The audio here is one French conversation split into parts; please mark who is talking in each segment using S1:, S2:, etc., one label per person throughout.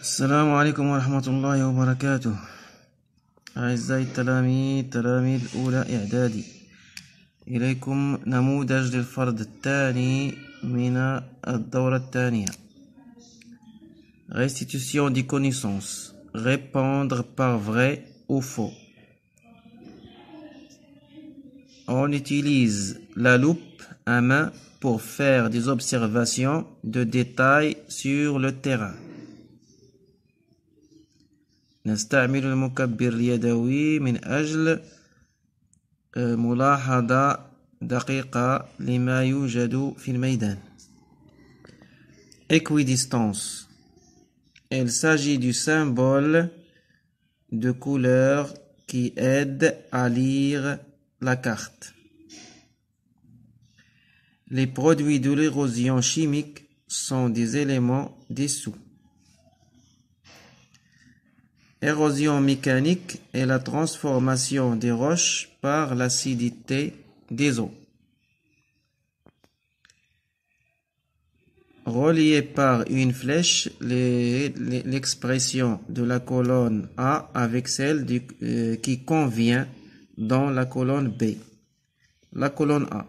S1: السلام عليكم ورحمة الله وبركاته. أعزائي تلاميذ أولى إعدادي، إليكم نموذج للفرد الثاني من الدورة الثانية. Restitution des connaissances. Répondre par vrai ou faux. On utilise la loupe à main pour faire des observations de détail sur le terrain. نستعمل المكبر اليدوي من أجل ملاحظة دقيقة لما يوجد في الميدان. Équidistance. Il s'agit du symbole de couleur qui aide à lire la carte. Les produits de l'érosion chimique sont des éléments dissous. Érosion mécanique est la transformation des roches par l'acidité des eaux. Relié par une flèche, l'expression de la colonne A avec celle qui convient dans la colonne B. La colonne A.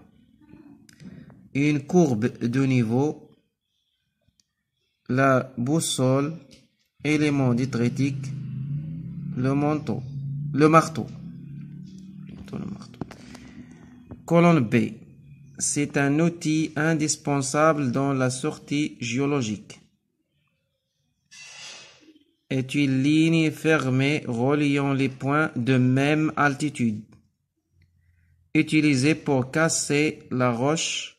S1: Une courbe de niveau, la boussole, élément détritique, le marteau. Colonne B. C'est un outil indispensable dans la sortie géologique. Est une ligne fermée reliant les points de même altitude. Utilisée pour casser la roche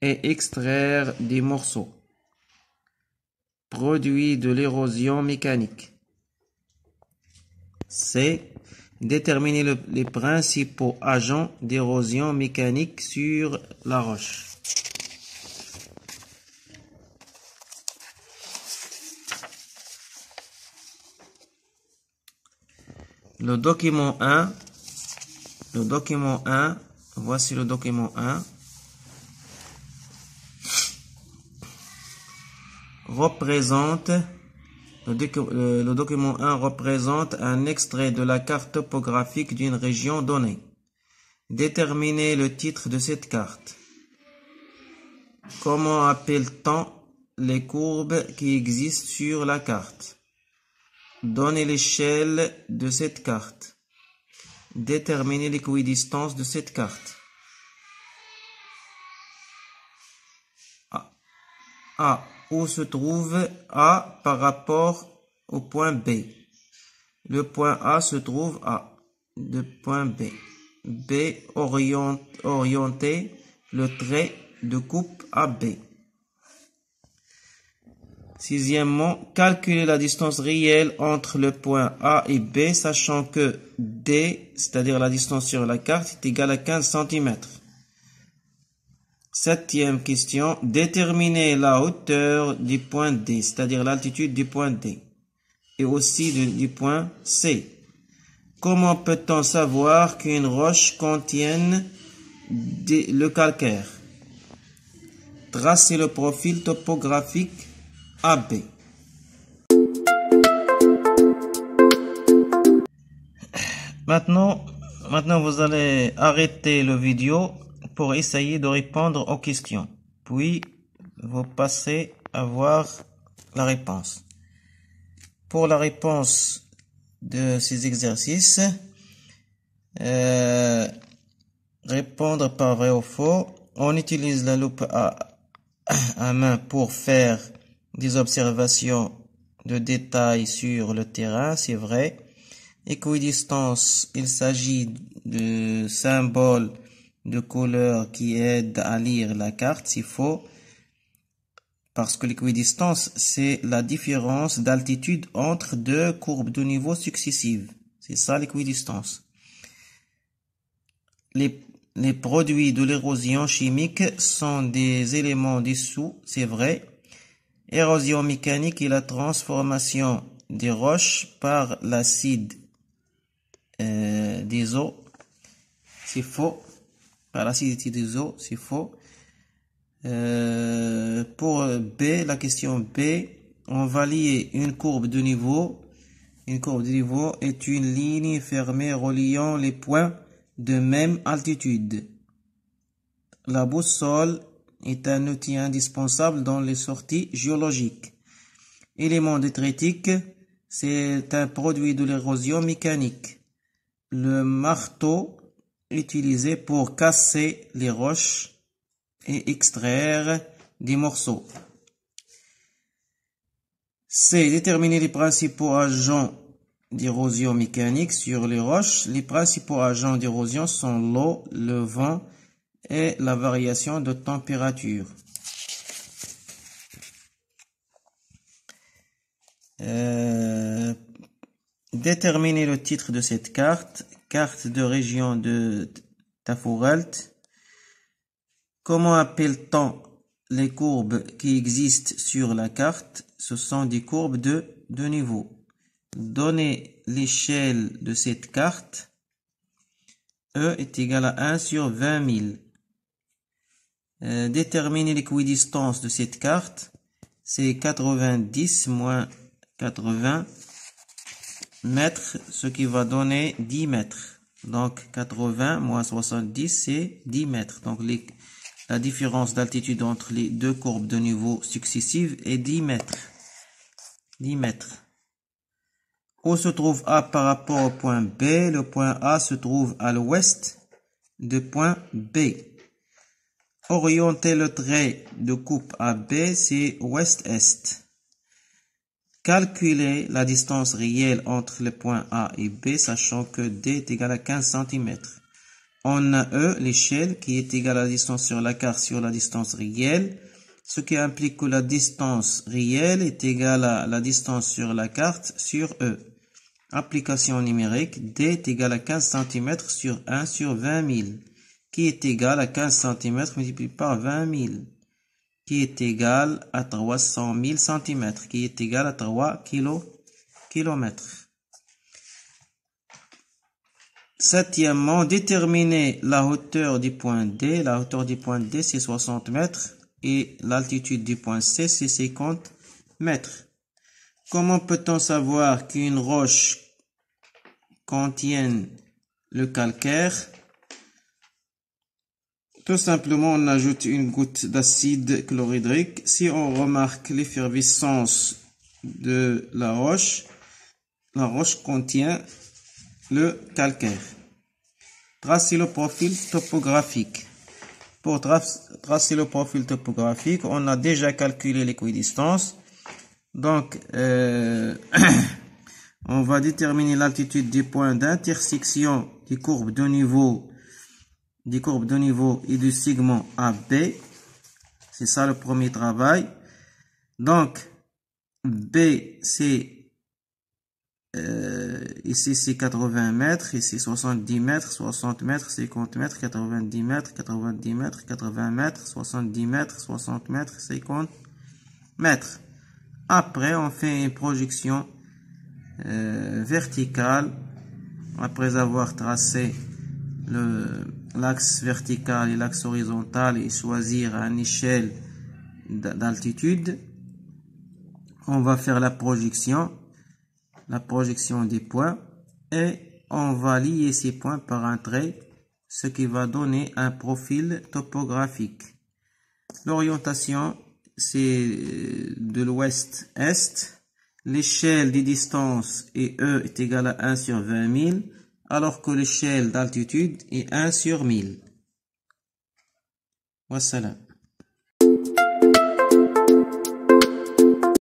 S1: et extraire des morceaux. Produit de l'érosion mécanique. C'est déterminer les principaux agents d'érosion mécanique sur la roche. Le document 1, voici le document 1, le document 1 représente un extrait de la carte topographique d'une région donnée. Déterminez le titre de cette carte. Comment appelle-t-on les courbes qui existent sur la carte? Donnez l'échelle de cette carte. Déterminez l'équidistance de cette carte. A. Où se trouve A par rapport au point B? Le point A se trouve à le point B. B orienté le trait de coupe à B. Sixièmement, calculer la distance réelle entre le point A et B, sachant que D, c'est-à-dire la distance sur la carte, est égale à 15 cm. Septième question, déterminer la hauteur du point D, c'est-à-dire l'altitude du point D, et aussi du point C. Comment peut-on savoir qu'une roche contienne le calcaire? Tracez le profil topographique AB. Maintenant, vous allez arrêter la vidéo pour essayer de répondre aux questions. Puis, vous passez à voir la réponse. Pour la réponse de ces exercices, répondre par vrai ou faux, on utilise la loupe à main pour faire des observations de détail sur le terrain, c'est vrai. Équidistance, il s'agit de symboles de couleur qui aident à lire la carte, c'est faux. Parce que l'équidistance, c'est la différence d'altitude entre deux courbes de niveau successives. C'est ça l'équidistance. Les produits de l'érosion chimique sont des éléments dissous, c'est vrai. Érosion mécanique est la transformation des roches par l'acide des eaux, c'est faux. Par l'acidité des eaux, c'est faux. Pour B, la question B, on va lier une courbe de niveau. Une courbe de niveau est une ligne fermée reliant les points de même altitude. La boussole est un outil indispensable dans les sorties géologiques. Élément détritique, c'est un produit de l'érosion mécanique. Le marteau utilisé pour casser les roches et extraire des morceaux. C'est déterminer les principaux agents d'érosion mécanique sur les roches. Les principaux agents d'érosion sont l'eau, le vent et la variation de température. Déterminer le titre de cette carte. Carte de région de Tafourelt. Comment appelle-t-on les courbes qui existent sur la carte? Ce sont des courbes de niveau. Donnez l'échelle de cette carte. E est égal à 1 sur 20 000. Déterminer l'équidistance de cette carte. C'est 90 moins 80 mètres, ce qui va donner 10 mètres. Donc 80 moins 70, c'est 10 mètres. Donc la différence d'altitude entre les deux courbes de niveau successives est 10 mètres. 10 mètres. Où se trouve A par rapport au point B? Le point A se trouve à l'ouest du point B. Orienter le trait de coupe AB, c'est ouest-est. Calculer la distance réelle entre les points A et B, sachant que D est égal à 15 cm. On a E, l'échelle, qui est égale à la distance sur la carte sur la distance réelle, ce qui implique que la distance réelle est égale à la distance sur la carte sur E. Application numérique, D est égal à 15 cm sur 1 sur 20 000, qui est égal à 15 cm multiplié par 20 000, qui est égal à 300 000 cm, qui est égal à 3 km. Septièmement, déterminer la hauteur du point D. La hauteur du point D, c'est 60 mètres et l'altitude du point C, c'est 50 mètres. Comment peut-on savoir qu'une roche contient le calcaire? Tout simplement, on ajoute une goutte d'acide chlorhydrique. Si on remarque l'effervescence de la roche contient le calcaire. Tracer le profil topographique. Pour tracer le profil topographique, on a déjà calculé l'équidistance. Donc, on va déterminer l'altitude des points d'intersection des courbes de niveau et du segment AB. C'est ça le premier travail. Donc, B, c'est ici c'est 80 mètres, ici 70 mètres, 60 mètres, 50 mètres, 90 mètres, 90 mètres, 80 mètres, 70 mètres, 60 mètres, 50 mètres. Après, on fait une projection verticale. Après avoir tracé l'axe vertical et l'axe horizontal et choisir une échelle d'altitude, on va faire la projection des points et on va lier ces points par un trait, ce qui va donner un profil topographique. L'orientation, c'est de l'ouest-est. L'échelle des distances et E est égale à 1 sur 20 000, alors que l'échelle d'altitude est 1 sur 1000. Wassalam.